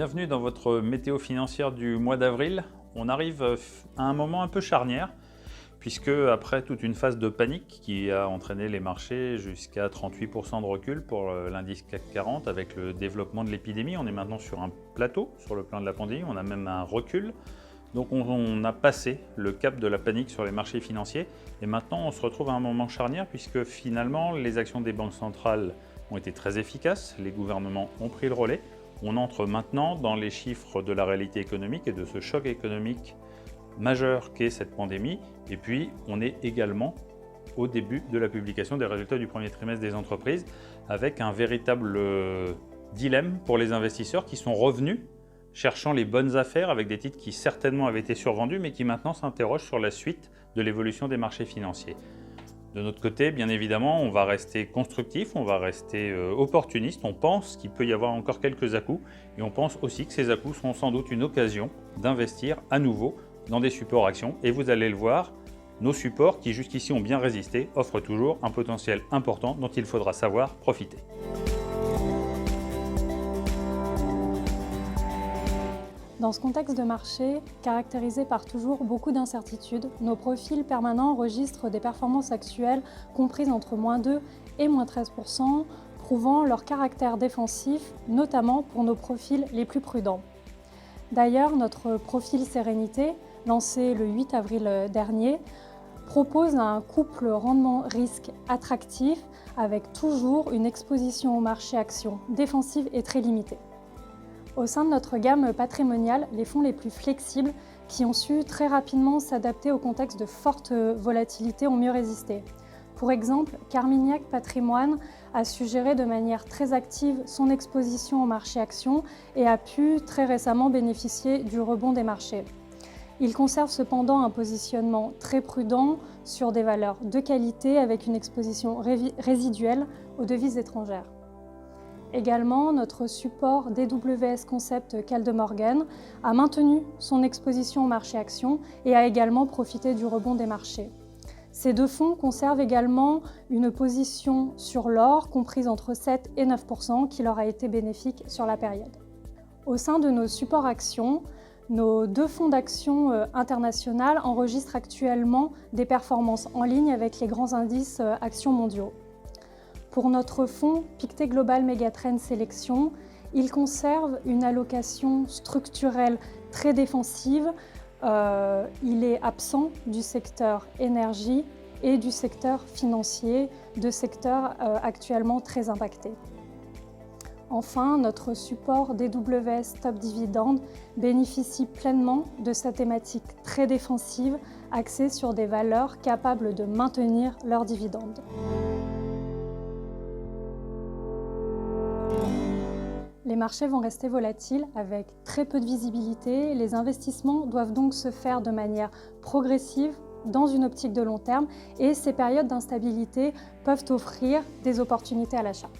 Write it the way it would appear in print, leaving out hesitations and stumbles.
Bienvenue dans votre météo financière du mois d'avril. On arrive à un moment un peu charnière, puisque après toute une phase de panique qui a entraîné les marchés jusqu'à 38% de recul pour l'indice CAC 40 avec le développement de l'épidémie, on est maintenant sur un plateau sur le plan de la pandémie, on a même un recul. Donc on a passé le cap de la panique sur les marchés financiers et maintenant on se retrouve à un moment charnière puisque finalement les actions des banques centrales ont été très efficaces, les gouvernements ont pris le relais. On entre maintenant dans les chiffres de la réalité économique et de ce choc économique majeur qu'est cette pandémie. Et puis, on est également au début de la publication des résultats du premier trimestre des entreprises avec un véritable dilemme pour les investisseurs qui sont revenus cherchant les bonnes affaires avec des titres qui certainement avaient été survendus mais qui maintenant s'interrogent sur la suite de l'évolution des marchés financiers. De notre côté, bien évidemment, on va rester constructif, on va rester opportuniste. On pense qu'il peut y avoir encore quelques à-coups et on pense aussi que ces à-coups sont sans doute une occasion d'investir à nouveau dans des supports actions. Et vous allez le voir, nos supports qui jusqu'ici ont bien résisté offrent toujours un potentiel important dont il faudra savoir profiter. Dans ce contexte de marché, caractérisé par toujours beaucoup d'incertitudes, nos profils permanents enregistrent des performances actuelles comprises entre -2 et -13%, prouvant leur caractère défensif, notamment pour nos profils les plus prudents. D'ailleurs, notre profil Sérénité, lancé le 8 avril dernier, propose un couple rendement-risque attractif avec toujours une exposition au marché actions défensive et très limitée. Au sein de notre gamme patrimoniale, les fonds les plus flexibles qui ont su très rapidement s'adapter au contexte de forte volatilité ont mieux résisté. Pour exemple, Carmignac Patrimoine a su gérer de manière très active son exposition au marché actions et a pu très récemment bénéficier du rebond des marchés. Il conserve cependant un positionnement très prudent sur des valeurs de qualité avec une exposition résiduelle aux devises étrangères. Également, notre support DWS Concept Kaldemorgen a maintenu son exposition au marché actions et a également profité du rebond des marchés. Ces deux fonds conservent également une position sur l'or comprise entre 7 et 9% qui leur a été bénéfique sur la période. Au sein de nos supports actions, nos deux fonds d'actions internationales enregistrent actuellement des performances en ligne avec les grands indices actions mondiaux. Pour notre fonds Pictet Global Megatrend Sélection, il conserve une allocation structurelle très défensive. Il est absent du secteur énergie et du secteur financier, deux secteurs actuellement très impactés. Enfin, notre support DWS Top Dividende bénéficie pleinement de sa thématique très défensive axée sur des valeurs capables de maintenir leurs dividendes. Les marchés vont rester volatiles avec très peu de visibilité. Les investissements doivent donc se faire de manière progressive dans une optique de long terme et ces périodes d'instabilité peuvent offrir des opportunités à l'achat.